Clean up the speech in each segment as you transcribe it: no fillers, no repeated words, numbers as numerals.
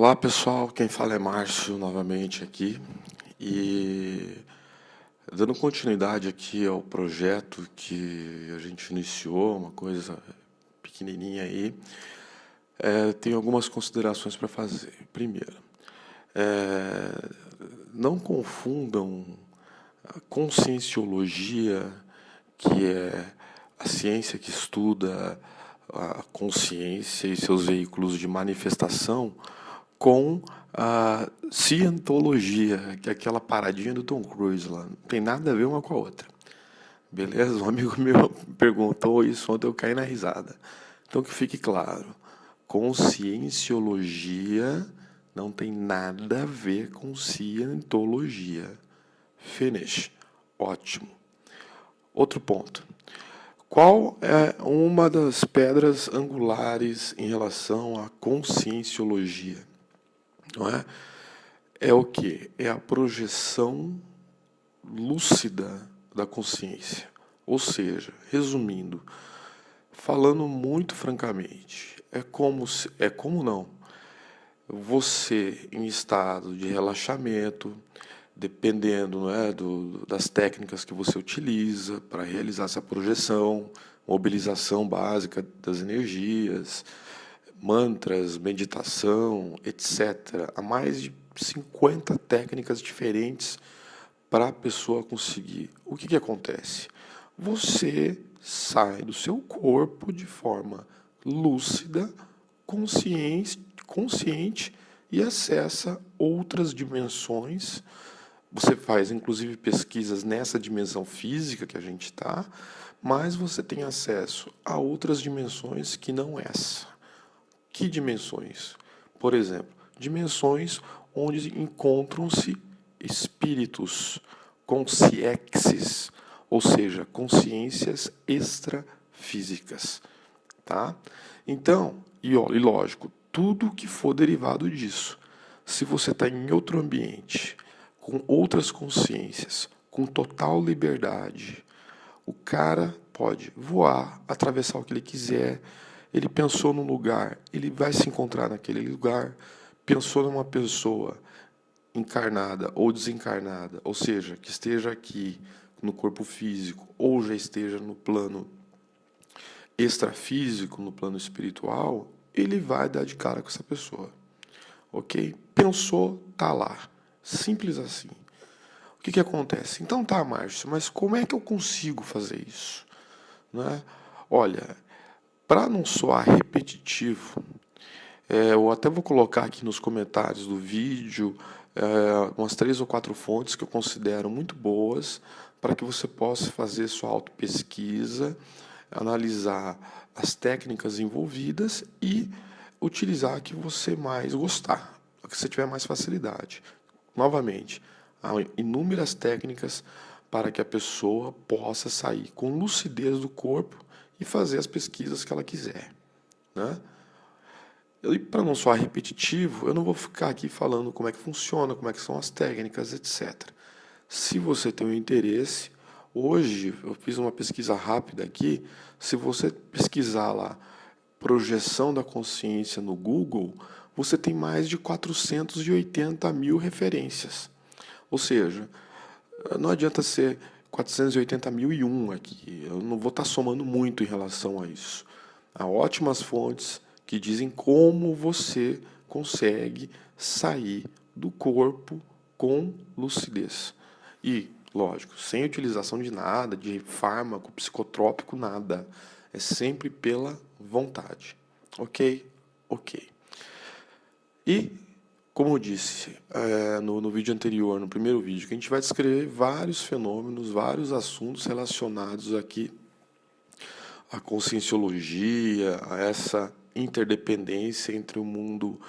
Olá pessoal, quem fala é Márcio novamente aqui e dando continuidade aqui ao projeto que a gente iniciou, uma coisa pequenininha aí, tenho algumas considerações para fazer. Primeiro, é, não confundam a conscienciologia, que é a ciência que estuda a consciência e seus veículos de manifestação, com a cientologia, que é aquela paradinha do Tom Cruise lá. Não tem nada a ver uma com a outra. Beleza? Um amigo meu perguntou isso ontem, eu caí na risada. Então que fique claro, conscienciologia não tem nada a ver com cientologia. Finish. Ótimo. Outro ponto. Qual é uma das pedras angulares em relação à conscienciologia? Não é? É o que? É a projeção lúcida da consciência. Ou seja, resumindo, falando muito francamente, é como não. Você em estado de relaxamento, dependendo, não é, das técnicas que você utiliza para realizar essa projeção, mobilização básica das energias, mantras, meditação, etc. Há mais de 50 técnicas diferentes para a pessoa conseguir. O que acontece? Você sai do seu corpo de forma lúcida, consciente e acessa outras dimensões. Você faz, inclusive, pesquisas nessa dimensão física que a gente está, mas você tem acesso a outras dimensões que não essa. Que dimensões? Por exemplo, dimensões onde encontram-se espíritos, consciexes, ou seja, consciências extrafísicas, tá? Então, e lógico, tudo que for derivado disso, se você está em outro ambiente, com outras consciências, com total liberdade, o cara pode voar, atravessar o que ele quiser. Ele pensou num lugar, ele vai se encontrar naquele lugar. Pensou numa pessoa encarnada ou desencarnada, ou seja, que esteja aqui no corpo físico ou já esteja no plano extrafísico, no plano espiritual, ele vai dar de cara com essa pessoa. Ok? Pensou, tá lá. Simples assim. O que acontece? Então tá, Márcio, mas como é que eu consigo fazer isso? Né? Olha, para não soar repetitivo, eu até vou colocar aqui nos comentários do vídeo umas 3 ou 4 fontes que eu considero muito boas para que você possa fazer sua autopesquisa, analisar as técnicas envolvidas e utilizar a que você mais gostar, a que você tiver mais facilidade. Novamente, há inúmeras técnicas para que a pessoa possa sair com lucidez do corpo e fazer as pesquisas que ela quiser, né? E para não soar repetitivo, eu não vou ficar aqui falando como é que funciona, como é que são as técnicas, etc. Se você tem um interesse, hoje eu fiz uma pesquisa rápida aqui, se você pesquisar lá projeção da consciência no Google, você tem mais de 480 mil referências. Ou seja, não adianta ser 480.001 aqui, eu não vou estar somando muito em relação a isso. Há ótimas fontes que dizem como você consegue sair do corpo com lucidez. E, lógico, sem utilização de nada, de fármaco, psicotrópico, nada. É sempre pela vontade. Ok? Ok. E, como eu disse no vídeo anterior, no primeiro vídeo, que a gente vai descrever vários fenômenos, vários assuntos relacionados aqui à conscienciologia, a essa interdependência entre o mundo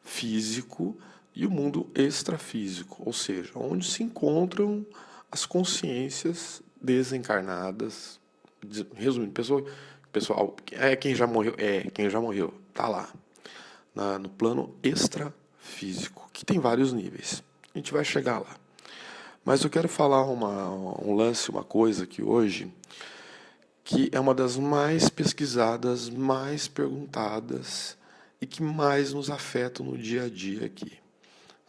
físico e o mundo extrafísico, ou seja, onde se encontram as consciências desencarnadas. Resumindo, pessoal, quem já morreu, tá lá, no plano extrafísico, que tem vários níveis. A gente vai chegar lá. Mas eu quero falar um lance, uma coisa que hoje, que é uma das mais pesquisadas, mais perguntadas e que mais nos afetam no dia a dia aqui,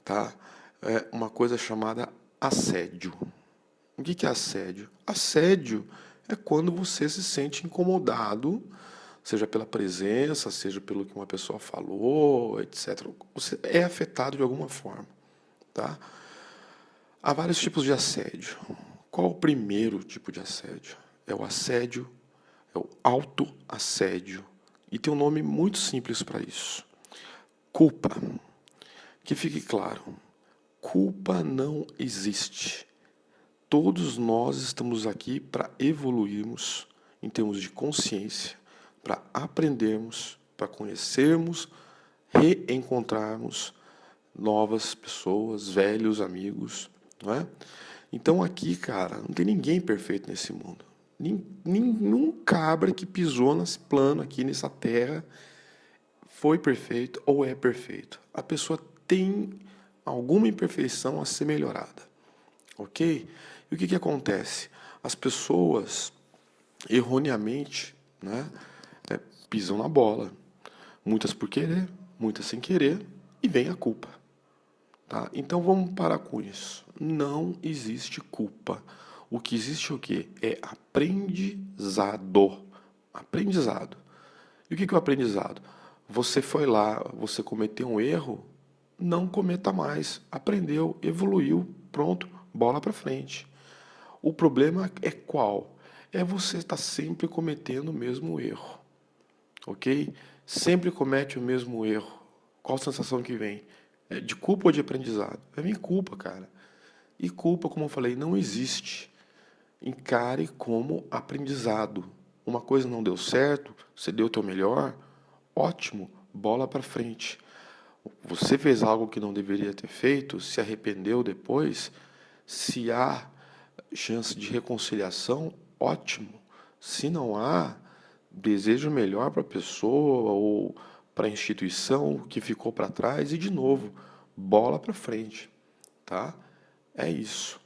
tá? É uma coisa chamada assédio. O que é assédio? Assédio é quando você se sente incomodado, seja pela presença, seja pelo que uma pessoa falou, etc. Você é afetado de alguma forma, tá? Há vários tipos de assédio. Qual o primeiro tipo de assédio? É o assédio, é o autoassédio. E tem um nome muito simples para isso. Culpa. Que fique claro, culpa não existe. Todos nós estamos aqui para evoluirmos em termos de consciência, para aprendermos, para conhecermos, reencontrarmos novas pessoas, velhos amigos, não é? Então aqui, cara, não tem ninguém perfeito nesse mundo. Nenhum cabra que pisou nesse plano aqui, nessa terra, foi perfeito ou é perfeito. A pessoa tem alguma imperfeição a ser melhorada, ok? E o que acontece? As pessoas, erroneamente, né, pisam na bola. Muitas por querer, muitas sem querer, e vem a culpa. Tá? Então vamos parar com isso. Não existe culpa. O que existe é o quê? É aprendizado. Aprendizado. E o que é o aprendizado? Você foi lá, você cometeu um erro, não cometa mais. Aprendeu, evoluiu, pronto, bola para frente. O problema é qual? É você estar sempre cometendo o mesmo erro. Ok? Sempre comete o mesmo erro. Qual a sensação que vem? É de culpa ou de aprendizado? Vem culpa, cara. E culpa, como eu falei, não existe. Encare como aprendizado. Uma coisa não deu certo, você deu o teu melhor, ótimo, bola para frente. Você fez algo que não deveria ter feito, se arrependeu depois, se há chance de reconciliação, ótimo. Se não há, desejo melhor para a pessoa ou para a instituição que ficou para trás e, de novo, bola para frente, tá? É isso.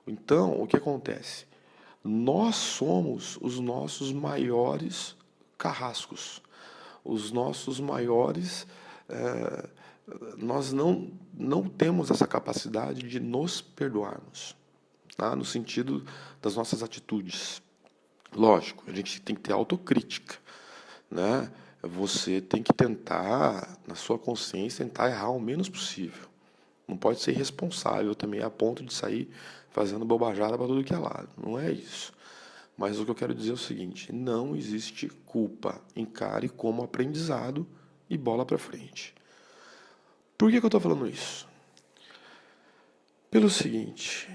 Então, o que acontece? Nós somos os nossos maiores carrascos, os nossos maiores. Nós não temos essa capacidade de nos perdoarmos, tá? No sentido das nossas atitudes. Lógico, a gente tem que ter autocrítica, né? Você tem que tentar, na sua consciência, tentar errar o menos possível. Não pode ser irresponsável também a ponto de sair fazendo bobajada para tudo que é lado. Não é isso. Mas o que eu quero dizer é o seguinte: não existe culpa. Encare como aprendizado e bola para frente. Por que eu estou falando isso? Pelo seguinte,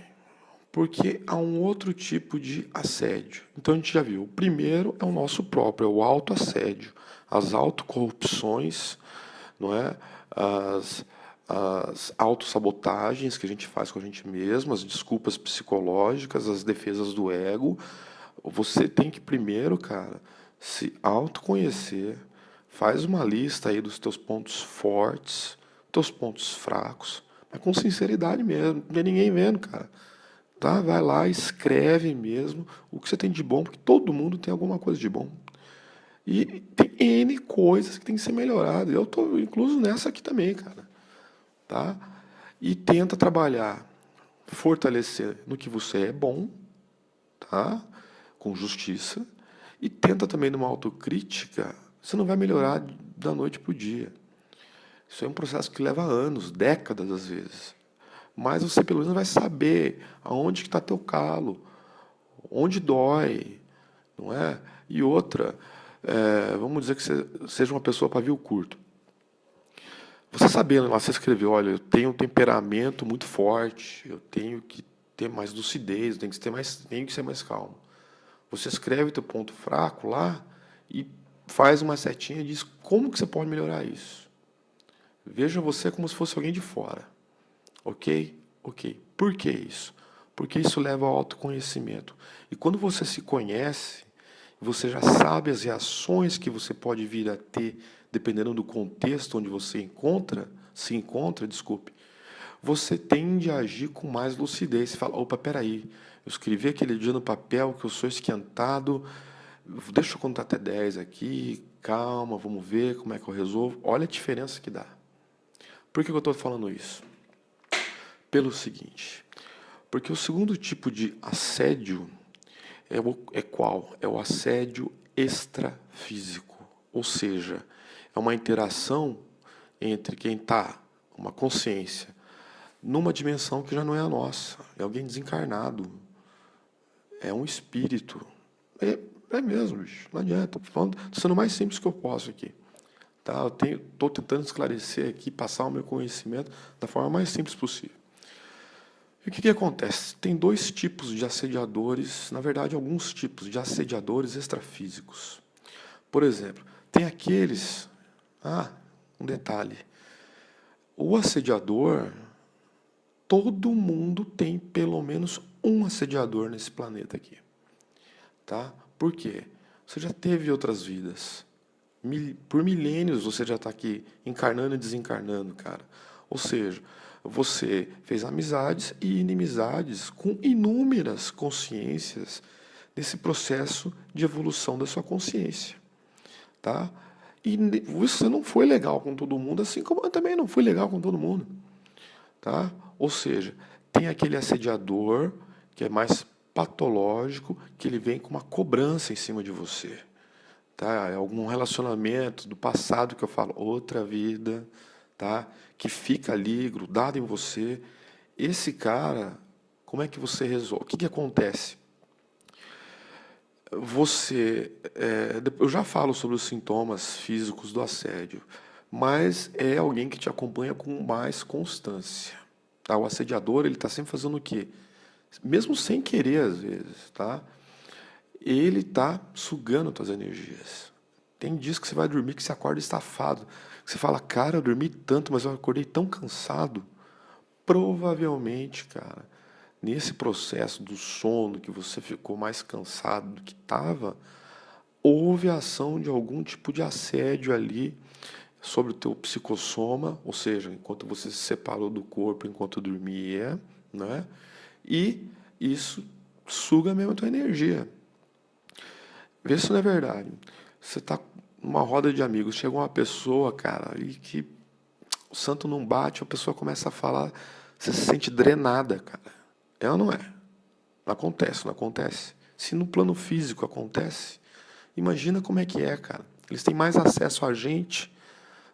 porque há um outro tipo de assédio. Então a gente já viu, o primeiro é o nosso próprio, é o autoassédio, as autocorrupções, não é? As autossabotagens que a gente faz com a gente mesmo, as desculpas psicológicas, as defesas do ego. Você tem que primeiro, cara, se autoconhecer, faz uma lista aí dos teus pontos fortes, teus pontos fracos, mas com sinceridade mesmo, não tem ninguém vendo, cara. Tá? Vai lá, escreve mesmo o que você tem de bom, porque todo mundo tem alguma coisa de bom. E tem N coisas que tem que ser melhoradas. Eu estou incluso nessa aqui também, cara. Tá? E tenta trabalhar, fortalecer no que você é bom, tá? Com justiça, e tenta também numa autocrítica. Você não vai melhorar da noite para o dia. Isso é um processo que leva anos, décadas às vezes. Mas você pelo menos vai saber aonde que está teu calo, onde dói, não é? E outra, vamos dizer que você seja uma pessoa pavio curto. Você sabendo, lá você escreveu, olha, eu tenho um temperamento muito forte, eu tenho que ter mais lucidez, tenho que ser mais calmo. Você escreve teu ponto fraco lá e faz uma setinha e diz como que você pode melhorar isso. Veja você como se fosse alguém de fora. Ok? Ok. Por que isso? Porque isso leva ao autoconhecimento. E quando você se conhece, você já sabe as reações que você pode vir a ter, dependendo do contexto onde você se encontra, desculpe, você tende a agir com mais lucidez. Você fala, opa, peraí, eu escrevi aquele dia no papel que eu sou esquentado, deixa eu contar até 10 aqui, calma, vamos ver como é que eu resolvo. Olha a diferença que dá. Por que eu estou falando isso? Pelo seguinte, porque o segundo tipo de assédio é qual? É o assédio extrafísico, ou seja, é uma interação entre quem está, uma consciência, numa dimensão que já não é a nossa, é alguém desencarnado, é um espírito. É mesmo, bicho, não adianta. Tô sendo o mais simples que eu posso aqui. Tá? Eu estou tentando esclarecer aqui, passar o meu conhecimento da forma mais simples possível. E o que acontece? Tem dois tipos de assediadores, na verdade, alguns tipos de assediadores extrafísicos. Por exemplo, tem aqueles. Ah, um detalhe. O assediador, todo mundo tem pelo menos um assediador nesse planeta aqui. Tá? Por quê? Você já teve outras vidas. Por milênios você já está aqui encarnando e desencarnando, cara. Ou seja, você fez amizades e inimizades com inúmeras consciências nesse processo de evolução da sua consciência, tá? E você não foi legal com todo mundo, assim como eu também não fui legal com todo mundo, tá? Ou seja, tem aquele assediador que é mais patológico, que ele vem com uma cobrança em cima de você, tá? É algum relacionamento do passado que eu falo, outra vida, tá? Que fica ali grudado em você. Esse cara, como é que você resolve? O que acontece? Eu já falo sobre os sintomas físicos do assédio, mas é alguém que te acompanha com mais constância, tá? O assediador, ele está sempre fazendo o quê? Mesmo sem querer, às vezes, tá? Ele está sugando tuas energias. Tem dias que você vai dormir que você acorda estafado. Você fala, cara, eu dormi tanto, mas eu acordei tão cansado. Provavelmente, cara, nesse processo do sono que você ficou mais cansado do que estava, houve a ação de algum tipo de assédio ali sobre o teu psicossoma, ou seja, enquanto você se separou do corpo enquanto dormia, né? E isso suga mesmo a tua energia. Vê se não é verdade. Você tá numa roda de amigos, chega uma pessoa, cara, e que o santo não bate, a pessoa começa a falar, você se sente drenada, cara. É ou não é? Não acontece, não acontece. Se no plano físico acontece, imagina como é que é, cara. Eles têm mais acesso a gente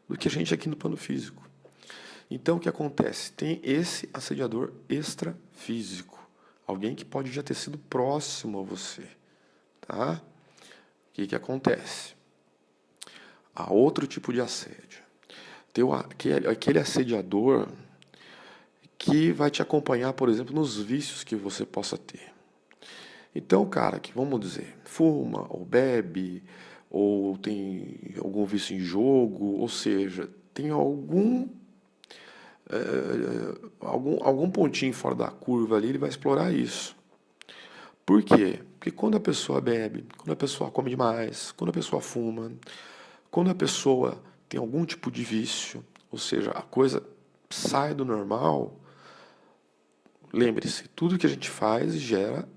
do que a gente aqui no plano físico. Então o que acontece? Tem esse assediador extrafísico. Alguém que pode já ter sido próximo a você. Tá? O que acontece? Há outro tipo de assédio. Tem aquele assediador que vai te acompanhar, por exemplo, nos vícios que você possa ter. Então, cara, que vamos dizer, fuma ou bebe, ou tem algum vício em jogo, ou seja, tem algum pontinho fora da curva ali, ele vai explorar isso. Por quê? Porque quando a pessoa bebe, quando a pessoa come demais, quando a pessoa fuma, quando a pessoa tem algum tipo de vício, ou seja, a coisa sai do normal, lembre-se, tudo que a gente faz gera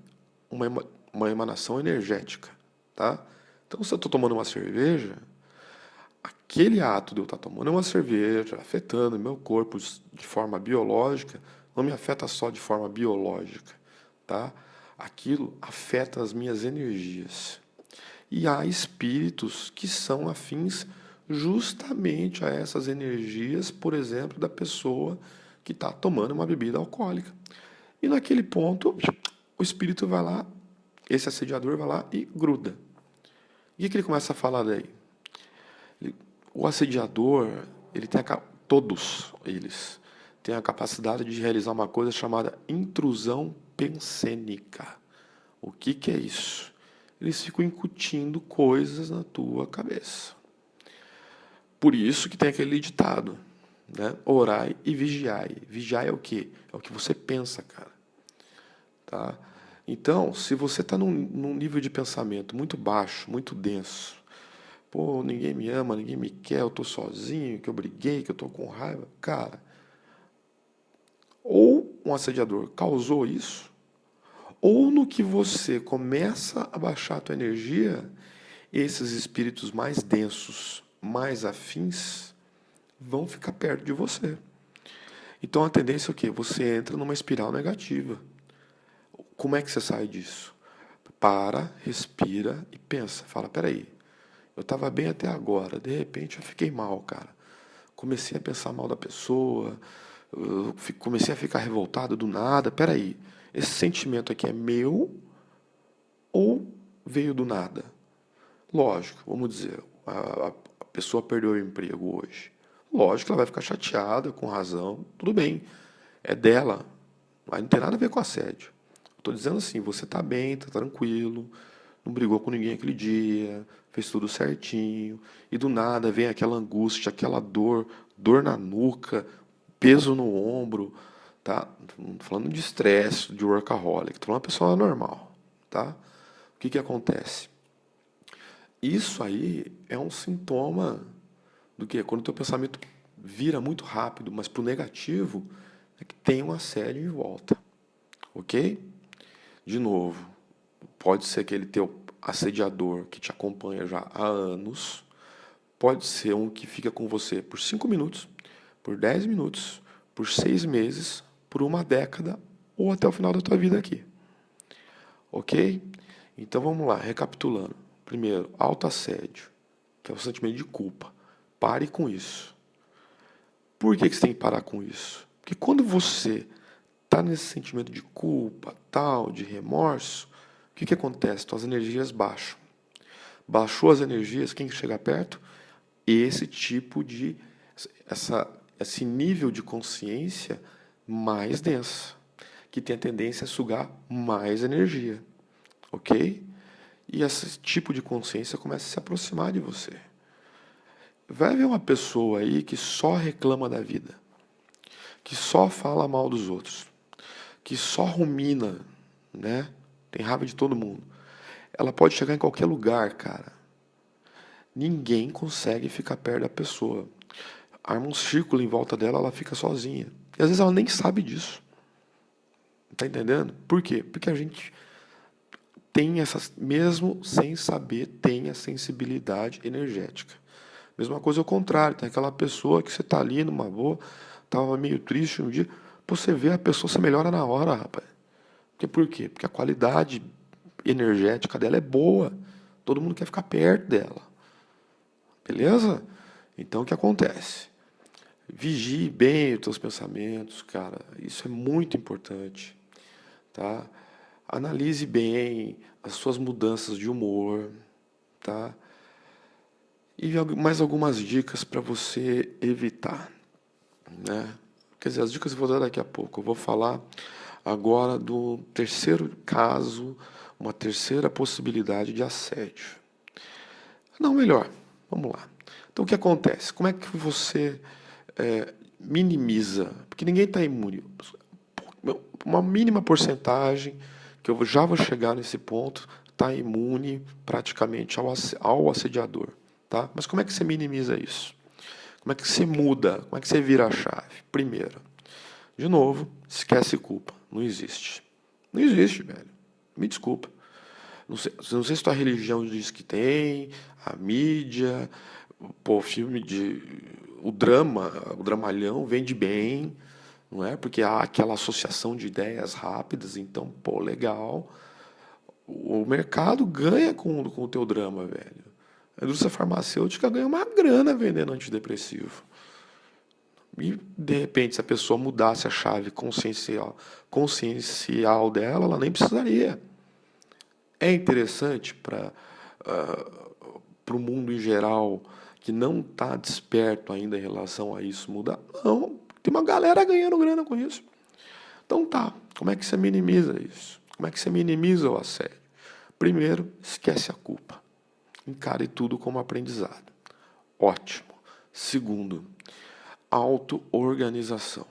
uma emanação energética, tá? Então, se eu estou tomando uma cerveja, aquele ato de eu estar tomando uma cerveja, afetando meu corpo de forma biológica, não me afeta só de forma biológica, tá? Aquilo afeta as minhas energias. E há espíritos que são afins justamente a essas energias, por exemplo, da pessoa que está tomando uma bebida alcoólica. E naquele ponto, o espírito vai lá, esse assediador vai lá e gruda. E o que ele começa a falar daí? O assediador, todos eles têm a capacidade de realizar uma coisa chamada intrusão pensênica. O que é isso? Eles ficam incutindo coisas na tua cabeça. Por isso que tem aquele ditado, né? Orai e vigiai. Vigiai é o quê? É o que você pensa, cara. Tá? Então, se você está num nível de pensamento muito baixo, muito denso, pô, ninguém me ama, ninguém me quer, eu tô sozinho, que eu briguei, que eu tô com raiva, cara, ou um assediador causou isso, ou no que você começa a baixar a tua energia, esses espíritos mais densos, mais afins, vão ficar perto de você. Então a tendência é o quê? Você entra numa espiral negativa. Como é que você sai disso? Para, respira e pensa. Fala, peraí, eu estava bem até agora, de repente eu fiquei mal, cara. Comecei a pensar mal da pessoa, eu comecei a ficar revoltado do nada. Peraí, esse sentimento aqui é meu ou veio do nada? Lógico, vamos dizer, a pessoa perdeu o emprego hoje. Lógico que ela vai ficar chateada, com razão, tudo bem, é dela, mas não tem nada a ver com assédio. Estou dizendo assim, você está bem, está tranquilo, não brigou com ninguém aquele dia, fez tudo certinho, e do nada vem aquela angústia, aquela dor, dor na nuca, peso no ombro, tá? Não tô falando de estresse, de workaholic, tô falando de uma pessoa normal, tá? O que que acontece? Isso aí é um sintoma do que? Quando o teu pensamento vira muito rápido, mas para o negativo, é que tem um assédio em volta, ok? De novo, pode ser aquele teu assediador que te acompanha já há anos, pode ser um que fica com você por 5 minutos, por 10 minutos, por 6 meses, por uma década ou até o final da tua vida aqui. Ok? Então vamos lá, recapitulando. Primeiro, autoassédio, que é o sentimento de culpa. Pare com isso. Por que você tem que parar com isso? Porque quando você está nesse sentimento de culpa, tal, de remorso, o que acontece? Suas energias baixam. Baixou as energias, quem chega perto? Esse tipo de, esse nível de consciência mais densa, que tem a tendência a sugar mais energia, ok? E esse tipo de consciência começa a se aproximar de você. Vai ver uma pessoa aí que só reclama da vida, que só fala mal dos outros, que só rumina, né? Tem raiva de todo mundo. Ela pode chegar em qualquer lugar, cara. Ninguém consegue ficar perto da pessoa. Arma um círculo em volta dela, ela fica sozinha. E às vezes ela nem sabe disso. Tá entendendo? Por quê? Porque a gente tem essas, mesmo sem saber, tem a sensibilidade energética. Mesma coisa ao contrário, tem aquela pessoa que você tá ali numa boa, tava meio triste um dia, você vê a pessoa, você melhora na hora, rapaz. Por quê? Porque a qualidade energética dela é boa. Todo mundo quer ficar perto dela. Beleza? Então o que acontece? Vigie bem os teus pensamentos, cara. Isso é muito importante, tá? Analise bem as suas mudanças de humor, tá? E mais algumas dicas para você evitar, né? Quer dizer, as dicas eu vou dar daqui a pouco. Eu vou falar agora do terceiro caso, uma terceira possibilidade de assédio. Não, melhor, vamos lá. Então, o que acontece? Como é que você minimiza? Porque ninguém está imune. Uma mínima porcentagem, que eu já vou chegar nesse ponto, está imune praticamente ao assediador. Tá? Mas como é que você minimiza isso? Como é que você muda? Como é que você vira a chave? Primeiro, de novo, esquece culpa. Não existe. Não existe, velho. Me desculpa. Não sei se tua religião diz que tem, a mídia, pô, filme de. O drama, o dramalhão vende bem, não é? Porque há aquela associação de ideias rápidas, então, pô, legal. O mercado ganha com o teu drama, velho. A indústria farmacêutica ganha uma grana vendendo antidepressivo. E, de repente, se a pessoa mudasse a chave consciencial dela, ela nem precisaria. É interessante para o mundo em geral que não está desperto ainda em relação a isso mudar? Não, tem uma galera ganhando grana com isso. Então tá, como é que você minimiza isso? Como é que você minimiza o assédio? Primeiro, esquece a culpa. Encare tudo como aprendizado. Ótimo. Segundo, auto-organização.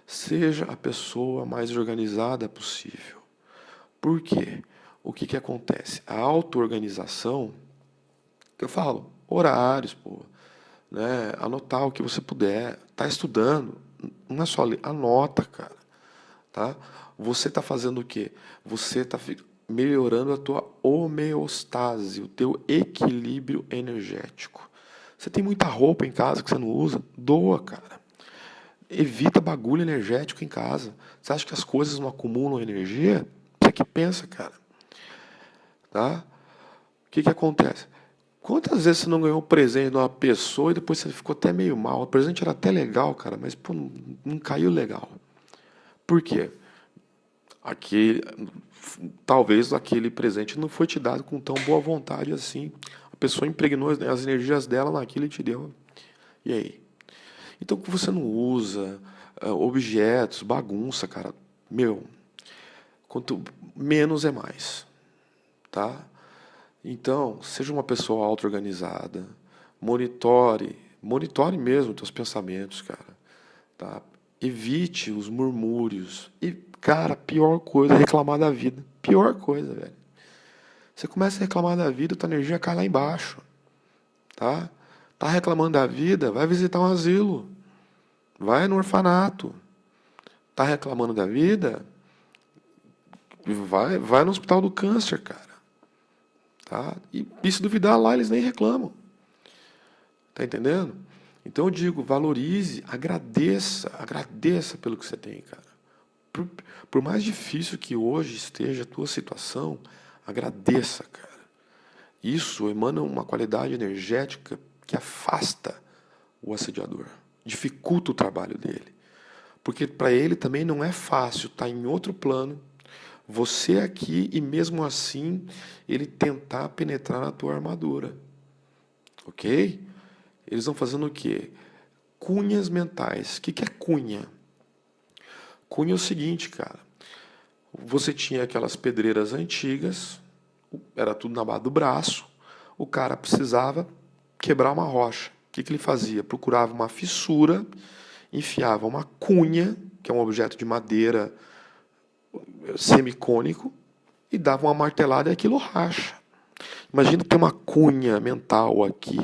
Seja a pessoa mais organizada possível. Por quê? O que acontece? A auto-organização, que eu falo, horários, pô, né? Anotar o que você puder. Tá estudando, não é só ler, anota, cara. tá? Você está fazendo o quê? Você está melhorando a tua homeostase, o teu equilíbrio energético. Você tem muita roupa em casa que você não usa? Doa, cara. Evita bagulho energético em casa. Você acha que as coisas não acumulam energia? Você que pensa, cara. Tá? O que que acontece? Quantas vezes você não ganhou um presente de uma pessoa e depois você ficou até meio mal? O presente era até legal, cara, mas pô, não caiu legal. Por quê? Aquele, talvez aquele presente não foi te dado com tão boa vontade assim. A pessoa impregnou as energias dela naquilo e te deu. E aí? Então, que você não usa objetos, bagunça, cara. Meu, quanto menos é mais, tá? Então, seja uma pessoa auto-organizada, monitore mesmo os teus pensamentos, cara, tá? Evite os murmúrios. E, cara, pior coisa é reclamar da vida. Pior coisa, velho. Você começa a reclamar da vida, tua energia cai lá embaixo, tá? Tá reclamando da vida, vai visitar um asilo, vai no orfanato. Tá reclamando da vida, vai no hospital do câncer, cara, tá? E se duvidar lá, eles nem reclamam. Tá entendendo? Então eu digo, valorize, agradeça pelo que você tem, cara. Por, por mais difícil que hoje esteja a tua situação, agradeça, cara. Isso emana uma qualidade energética que afasta o assediador, dificulta o trabalho dele. Porque para ele também não é fácil estar em outro plano, você aqui e mesmo assim ele tentar penetrar na tua armadura. Ok? Eles vão fazendo o quê? Cunhas mentais. O que é cunha? Cunha é o seguinte, cara. Você tinha aquelas pedreiras antigas, era tudo na base do braço, o cara precisava quebrar uma rocha. O que ele fazia? Procurava uma fissura, enfiava uma cunha, que é um objeto de madeira semicônico, e dava uma martelada e aquilo racha. Imagina ter uma cunha mental aqui,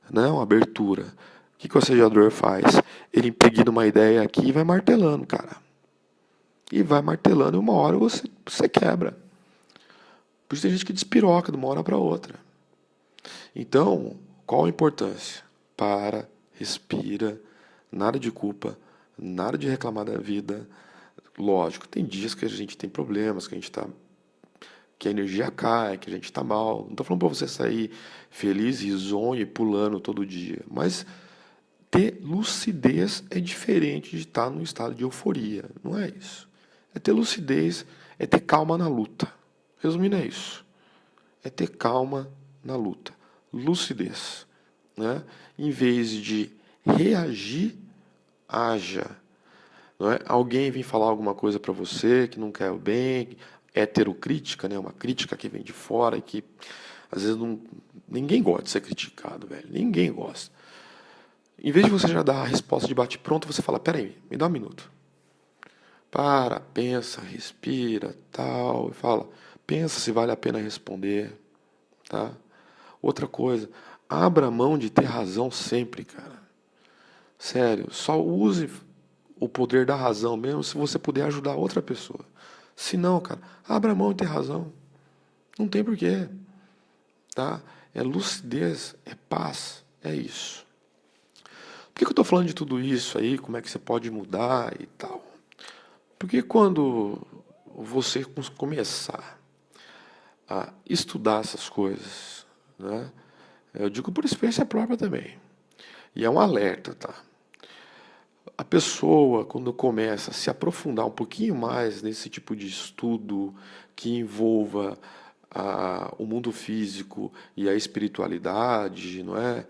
né? Uma abertura. O que o assediador faz? Ele impregna uma ideia aqui e vai martelando, cara. E vai martelando e uma hora você quebra. Por isso tem gente que despiroca de uma hora para outra. Então, qual a importância? Para, respira, nada de culpa, nada de reclamar da vida. Lógico, tem dias que a gente tem problemas, que a energia cai, que a gente está mal. Não estou falando para você sair feliz, risonho e pulando todo dia. Mas ter lucidez é diferente de estar num estado de euforia. Não é isso. É ter lucidez, é ter calma na luta. Resumindo, é isso. É ter calma na luta. Lucidez. Né? Em vez de reagir, haja. Não é? Alguém vem falar alguma coisa para você que não quer o bem, heterocrítica, né? Uma crítica que vem de fora e que às vezes ninguém gosta de ser criticado, velho. Ninguém gosta. Em vez de você já dar a resposta de bate-pronto, você fala, peraí, me dá um minuto. Para, pensa, respira, tal, e fala, pensa se vale a pena responder, tá? Outra coisa, abra mão de ter razão sempre, cara. Sério, só use o poder da razão mesmo se você puder ajudar outra pessoa. Se não, cara, abra mão de ter razão. Não tem porquê, tá? É lucidez, é paz, é isso. Por que eu estou falando de tudo isso aí? Como é que você pode mudar e tal? Porque quando você começar a estudar essas coisas, né? Eu digo por experiência própria também. E é um alerta, tá? A pessoa, quando começa a se aprofundar um pouquinho mais nesse tipo de estudo que envolva o mundo físico e a espiritualidade, não é?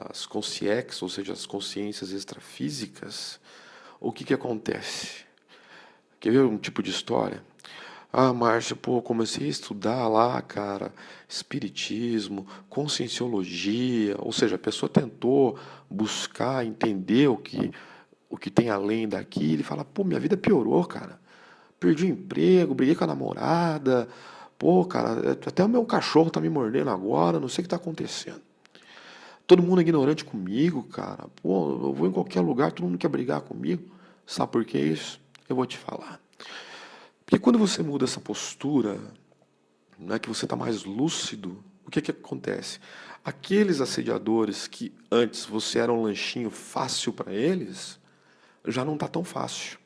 As consciex, ou seja, as consciências extrafísicas, o que acontece? Quer ver um tipo de história? Ah, Márcia, pô, comecei a estudar lá, cara, espiritismo, conscienciologia, ou seja, a pessoa tentou buscar, entender o que tem além daqui, ele fala, pô, minha vida piorou, cara. Perdi o emprego, briguei com a namorada, pô, cara, até o meu cachorro tá me mordendo agora, não sei o que tá acontecendo. Todo mundo é ignorante comigo, cara. Pô, eu vou em qualquer lugar, todo mundo quer brigar comigo. Sabe por que isso? Eu vou te falar. Porque quando você muda essa postura, né, que você está mais lúcido, o que acontece? Aqueles assediadores que antes você era um lanchinho fácil para eles, já não está tão fácil.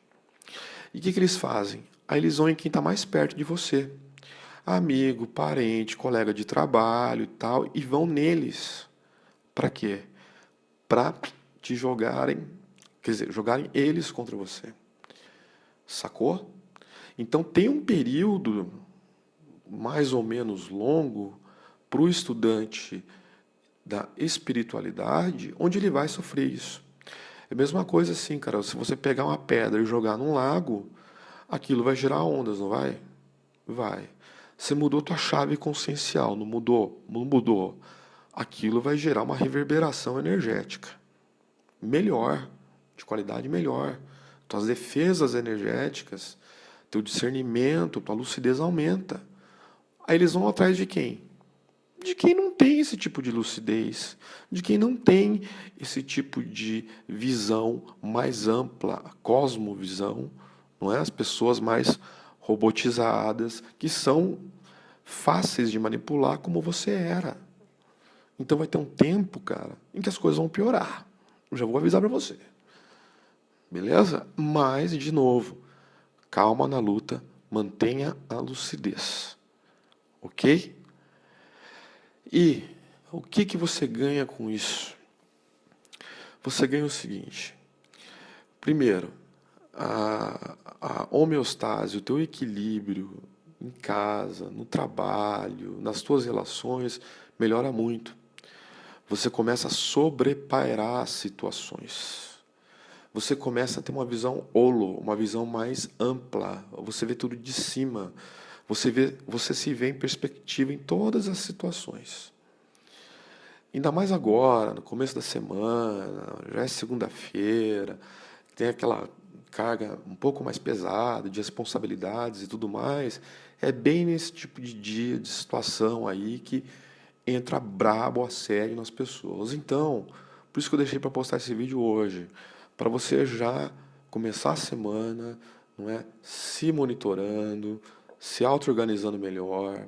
E o que eles fazem? Aí eles vão em quem está mais perto de você. Amigo, parente, colega de trabalho e tal, e vão neles. Para quê? Para te jogarem, quer dizer, jogarem eles contra você. Sacou? Então tem um período mais ou menos longo para o estudante da espiritualidade onde ele vai sofrer isso. É a mesma coisa assim, cara, se você pegar uma pedra e jogar num lago, aquilo vai gerar ondas, não vai? Vai. Você mudou tua chave consciencial, não mudou? Não mudou. Aquilo vai gerar uma reverberação energética melhor, de qualidade melhor. Tuas defesas energéticas, teu discernimento, tua lucidez aumenta. Aí eles vão atrás de quem? De quem não tem esse tipo de lucidez, de quem não tem esse tipo de visão mais ampla, a cosmovisão, não é? As pessoas mais robotizadas, que são fáceis de manipular como você era. Então vai ter um tempo, cara, em que as coisas vão piorar. Eu já vou avisar para você. Beleza? Mas, de novo, calma na luta, mantenha a lucidez. Ok? E o que você ganha com isso? Você ganha o seguinte. Primeiro, a homeostase, o teu equilíbrio em casa, no trabalho, nas tuas relações, melhora muito. Você começa a sobrepairar as situações. Você começa a ter uma visão holo, uma visão mais ampla. Você vê tudo de cima. Você se vê em perspectiva em todas as situações. Ainda mais agora, no começo da semana, já é segunda-feira, tem aquela carga um pouco mais pesada de responsabilidades e tudo mais. É bem nesse tipo de dia, de situação aí que entra brabo a sério nas pessoas. Então, por isso que eu deixei para postar esse vídeo hoje, para você já começar a semana, não é, se monitorando, se auto-organizando melhor,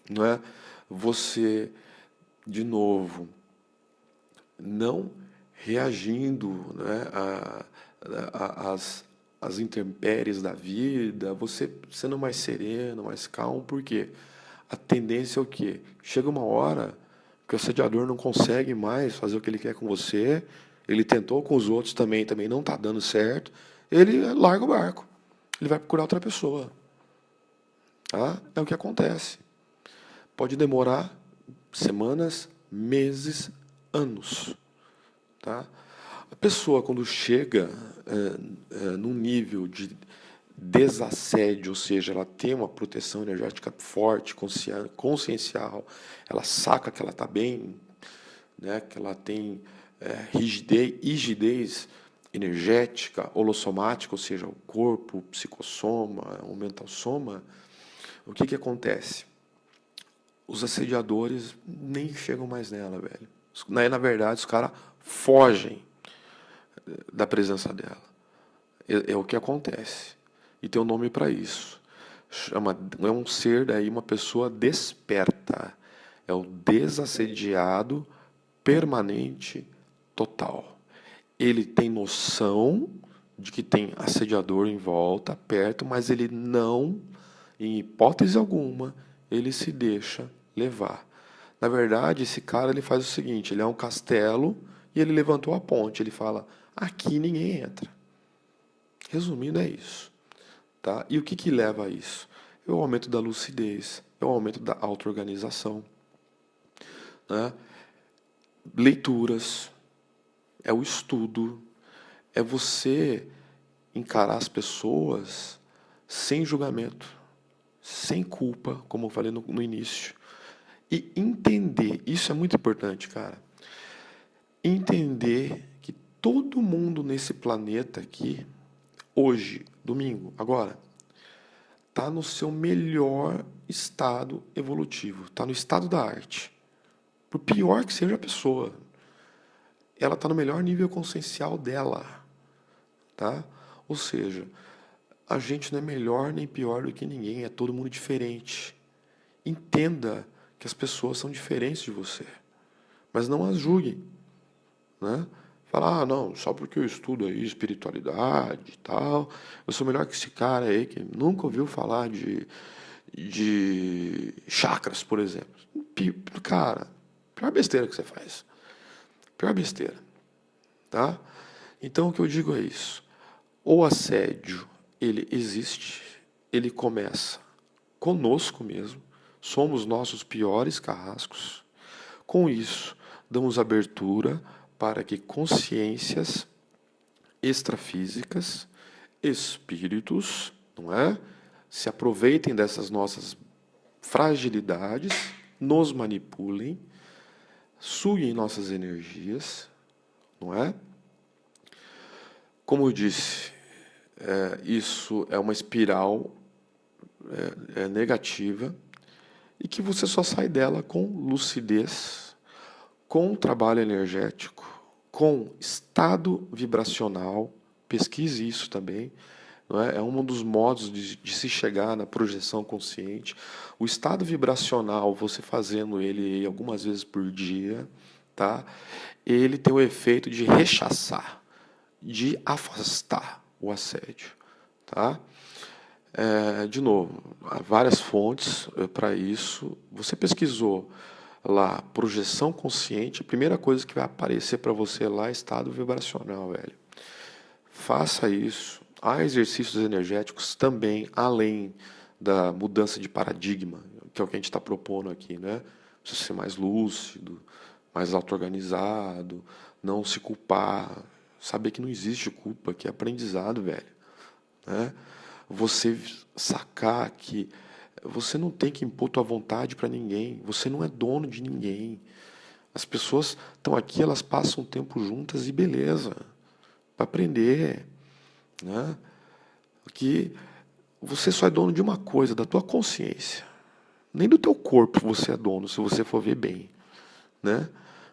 não é? Você de novo não reagindo, né, às intempéries da vida, você sendo mais sereno, mais calmo, porque a tendência é o quê? Chega uma hora que o assediador não consegue mais fazer o que ele quer com você, ele tentou com os outros também não está dando certo, ele larga o barco, ele vai procurar outra pessoa. Tá? É o que acontece. Pode demorar semanas, meses, anos. Tá? A pessoa, quando chega num nível de desassédio, ou seja, ela tem uma proteção energética forte, consciencial, ela saca que ela está bem, né, que ela tem rigidez energética, holossomática, ou seja, o corpo, o psicossoma, o mental soma, o que acontece? Os assediadores nem chegam mais nela, velho. Na verdade, os caras fogem da presença dela. É o que acontece. E tem um nome para isso. É um ser daí, uma pessoa desperta. É o desassediado permanente total. Ele tem noção de que tem assediador em volta, perto, mas ele não, em hipótese alguma, ele se deixa levar. Na verdade, esse cara ele faz o seguinte, ele é um castelo e ele levantou a ponte, ele fala, aqui ninguém entra. Resumindo, é isso. Tá? E o que leva a isso? É o aumento da lucidez, é o aumento da auto-organização. Né? Leituras, é o estudo, é você encarar as pessoas sem julgamento, sem culpa, como eu falei no início. E entender, isso é muito importante, cara. Entender que todo mundo nesse planeta aqui, hoje, domingo, agora, está no seu melhor estado evolutivo, está no estado da arte. Por pior que seja a pessoa, ela está no melhor nível consciencial dela. Tá? Ou seja, a gente não é melhor nem pior do que ninguém, é todo mundo diferente. Entenda que as pessoas são diferentes de você, mas não as julgue, né? Falar, não, só porque eu estudo aí espiritualidade e tal, eu sou melhor que esse cara aí que nunca ouviu falar de chakras, por exemplo. Cara, pior besteira que você faz. Pior besteira, tá? Então o que eu digo é isso. O assédio, ele existe, ele começa conosco mesmo, somos nossos piores carrascos. Com isso, damos abertura para que consciências extrafísicas, espíritos, não é? Se aproveitem dessas nossas fragilidades, nos manipulem, suguem nossas energias, não é? Como eu disse, isso é uma espiral negativa e que você só sai dela com lucidez, com trabalho energético, com estado vibracional. Pesquise isso também. Não é? É um dos modos de se chegar na projeção consciente. O estado vibracional, você fazendo ele algumas vezes por dia, tá? Ele tem o efeito de rechaçar, de afastar o assédio, tá? De novo, há várias fontes para isso. Você pesquisou lá projeção consciente, a primeira coisa que vai aparecer para você lá é estado vibracional, velho. Faça isso. Há exercícios energéticos também, além da mudança de paradigma, que é o que a gente está propondo aqui, né? Você ser mais lúcido, mais auto-organizado, não se culpar, saber que não existe culpa, que é aprendizado, velho, né? Você sacar que você não tem que impor tua vontade para ninguém, você não é dono de ninguém. As pessoas estão aqui, elas passam tempo juntas e beleza, para aprender, né? Que você só é dono de uma coisa, da tua consciência. Nem do teu corpo você é dono, se você for ver bem, né?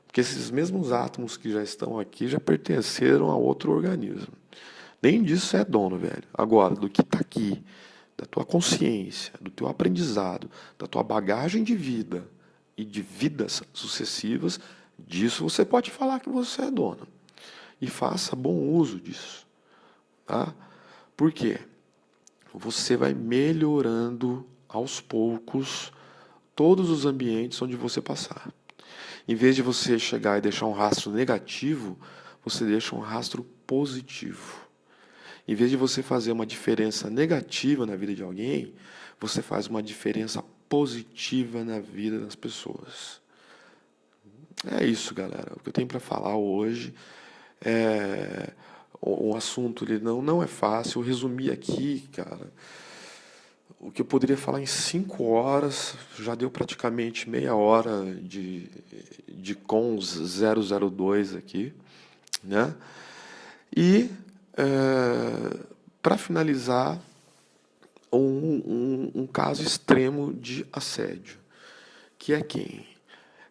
Porque esses mesmos átomos que já estão aqui já pertenceram a outro organismo. Nem disso você é dono, velho. Agora, do que está aqui, da tua consciência, do teu aprendizado, da tua bagagem de vida e de vidas sucessivas, disso você pode falar que você é dono. E faça bom uso disso, tá? Por quê? Você vai melhorando aos poucos todos os ambientes onde você passar. Em vez de você chegar e deixar um rastro negativo, você deixa um rastro positivo. Em vez de você fazer uma diferença negativa na vida de alguém, você faz uma diferença positiva na vida das pessoas. É isso, galera. O que eu tenho para falar hoje é o assunto ele não é fácil. Eu resumi aqui, cara. O que eu poderia falar em 5 horas, já deu praticamente meia hora de cons 002 aqui, né? E para finalizar, um caso extremo de assédio, que é quem?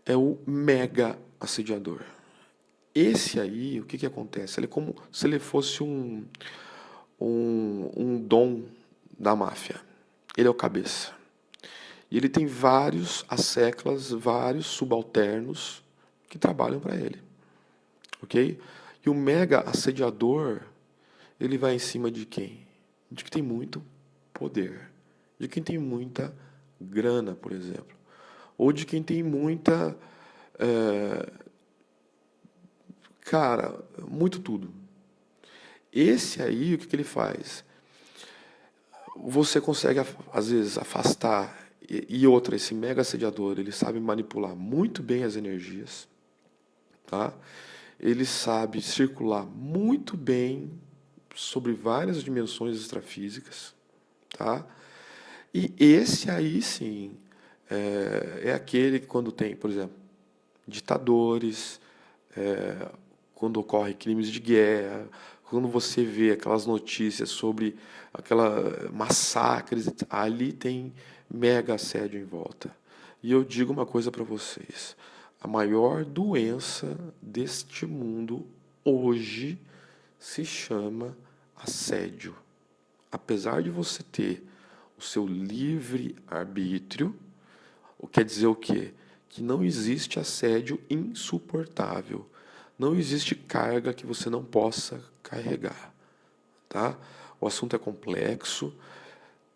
É o mega assediador. Esse aí, o que que acontece? Ele é como se ele fosse um dom da máfia. Ele é o cabeça. E ele tem vários asseclas, vários subalternos que trabalham para ele. Ok? E o mega assediador, ele vai em cima de quem? De quem tem muito poder. De quem tem muita grana, por exemplo. Ou de quem tem muita... cara, muito tudo. Esse aí, o que que ele faz? Você consegue, às vezes, afastar. E outra, esse mega assediador, ele sabe manipular muito bem as energias, tá? Ele sabe circular muito bem sobre várias dimensões extrafísicas, tá? E esse aí, sim, é aquele que quando tem, por exemplo, ditadores, quando ocorrem crimes de guerra, quando você vê aquelas notícias sobre aquela massacres, ali tem mega assédio em volta. E eu digo uma coisa para vocês: a maior doença deste mundo hoje se chama assédio. Apesar de você ter o seu livre arbítrio, quer dizer o quê? Que não existe assédio insuportável. Não existe carga que você não possa carregar, tá? O assunto é complexo.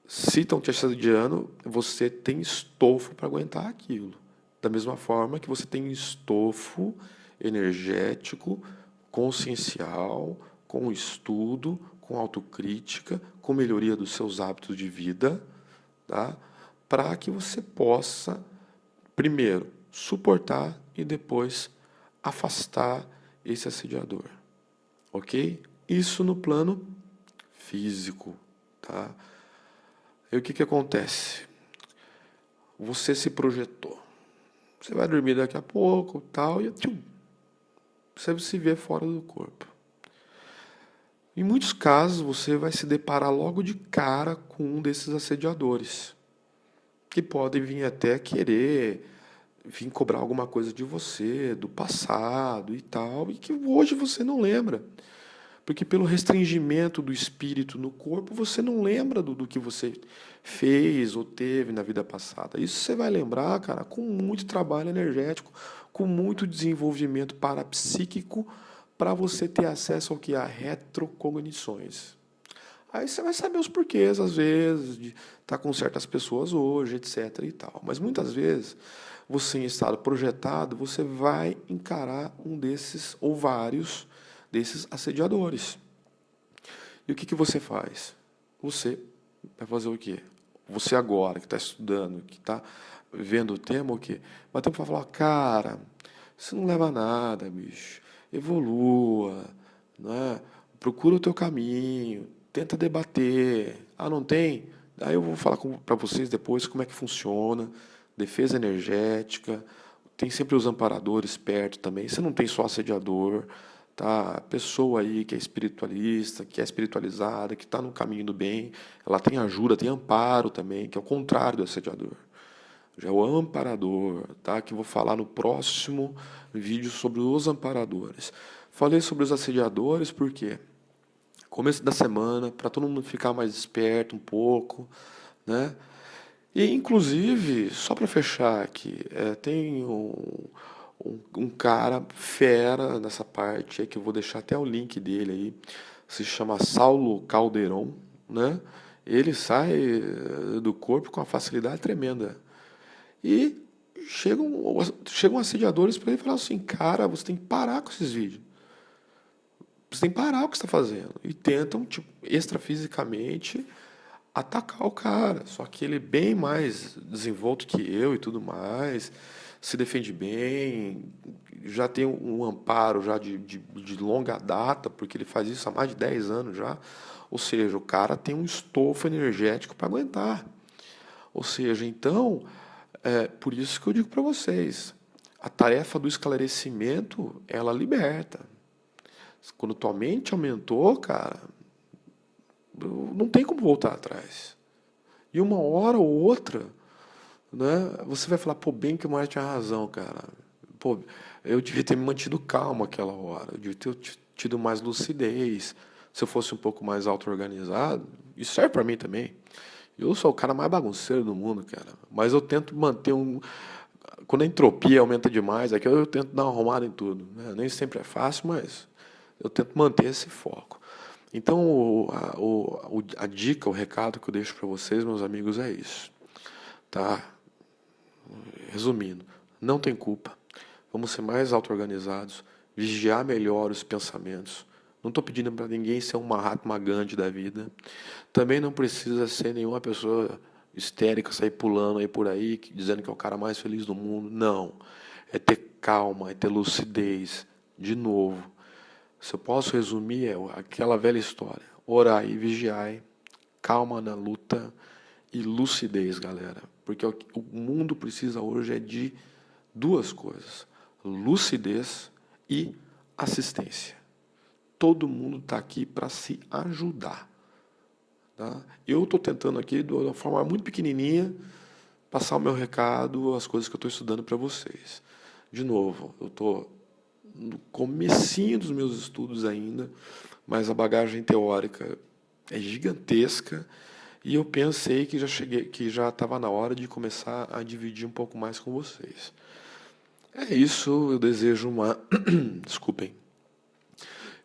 Se estão te assediando, você tem estofo para aguentar aquilo. Da mesma forma que você tem estofo energético, consciencial, com estudo, com autocrítica, com melhoria dos seus hábitos de vida, tá? Para que você possa, primeiro, suportar e depois afastar esse assediador, ok? Isso no plano físico, tá? E o que acontece? Você se projetou. Você vai dormir daqui a pouco, tal, e tchum, você se vê fora do corpo. Em muitos casos, você vai se deparar logo de cara com um desses assediadores, que podem vir até querer vir cobrar alguma coisa de você, do passado e tal, e que hoje você não lembra. Porque pelo restringimento do espírito no corpo, você não lembra do que você fez ou teve na vida passada. Isso você vai lembrar, cara, com muito trabalho energético, com muito desenvolvimento parapsíquico, para você ter acesso ao que é retrocognições. Aí você vai saber os porquês, às vezes, de estar com certas pessoas hoje, etc. e tal. Mas muitas vezes, você em estado projetado, você vai encarar um desses, ou vários desses assediadores. E o que você faz? Você vai fazer o quê? Você agora, que está estudando, que está vendo o tema, o quê? Vai ter para falar, cara, isso não leva a nada, bicho. Evolua, não é? Procura o teu caminho, tenta debater. Ah, não tem? Aí eu vou falar para vocês depois como é que funciona. Defesa energética. Tem sempre os amparadores perto também. Você não tem só assediador, tá? A pessoa aí que é espiritualista, que é espiritualizada, que está no caminho do bem, ela tem ajuda, tem amparo também, que é o contrário do assediador. Já é o amparador, tá? Que eu vou falar no próximo vídeo sobre os amparadores. Falei sobre os assediadores porque começo da semana, para todo mundo ficar mais esperto um pouco, né? E, inclusive, só para fechar aqui, tem um cara fera nessa parte, aí, que eu vou deixar até o link dele aí, se chama Saulo Calderon, né? Ele sai do corpo com uma facilidade tremenda. E chegam assediadores para ele e falam assim, cara, você tem que parar com esses vídeos. Você tem que parar o que você está fazendo. E tentam, tipo, extrafisicamente atacar o cara. Só que ele é bem mais desenvolto que eu e tudo mais, se defende bem, já tem um amparo já de longa data, porque ele faz isso há mais de 10 anos já. Ou seja, o cara tem um estofo energético para aguentar. Ou seja, então, por isso que eu digo para vocês, a tarefa do esclarecimento, ela liberta. Quando tua mente aumentou, cara, não tem como voltar atrás. E uma hora ou outra, né, você vai falar, pô, bem que o Mário tinha razão, cara. Pô, eu devia ter me mantido calmo aquela hora, eu devia ter tido mais lucidez. Se eu fosse um pouco mais auto-organizado, isso serve para mim também. Eu sou o cara mais bagunceiro do mundo, cara. Mas eu tento manter um. Quando a entropia aumenta demais, aqui eu tento dar uma arrumada em tudo, né? Nem sempre é fácil, mas eu tento manter esse foco. Então, a dica, o recado que eu deixo para vocês, meus amigos, é isso. Tá? Resumindo, não tem culpa. Vamos ser mais auto-organizados, vigiar melhor os pensamentos. Não estou pedindo para ninguém ser um Mahatma Gandhi da vida. Também não precisa ser nenhuma pessoa histérica, sair pulando aí por aí, dizendo que é o cara mais feliz do mundo. Não. É ter calma, é ter lucidez. De novo, se eu posso resumir, é aquela velha história. Orai e vigiai, calma na luta e lucidez, galera. Porque o mundo precisa hoje é de duas coisas: lucidez e assistência. Todo mundo está aqui para se ajudar. Tá? Eu estou tentando aqui, de uma forma muito pequenininha, passar o meu recado, as coisas que eu estou estudando para vocês. De novo, eu estou no comecinho dos meus estudos ainda, mas a bagagem teórica é gigantesca e eu pensei que já estava na hora de começar a dividir um pouco mais com vocês. É isso, eu desejo uma, desculpem,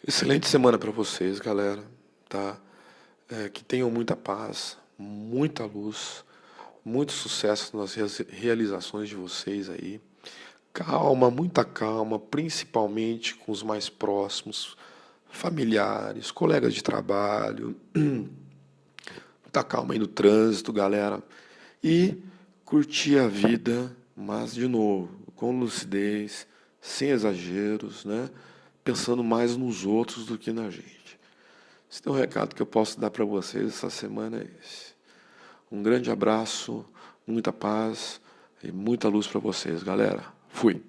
excelente semana para vocês, galera, tá? Que tenham muita paz, muita luz, muito sucesso nas realizações de vocês aí. Calma, muita calma, principalmente com os mais próximos, familiares, colegas de trabalho. Muita calma aí no trânsito, galera. E curtir a vida, mas de novo, com lucidez, sem exageros, né? Pensando mais nos outros do que na gente. Esse é um recado que eu posso dar para vocês essa semana é esse. Um grande abraço, muita paz e muita luz para vocês, galera. Fui.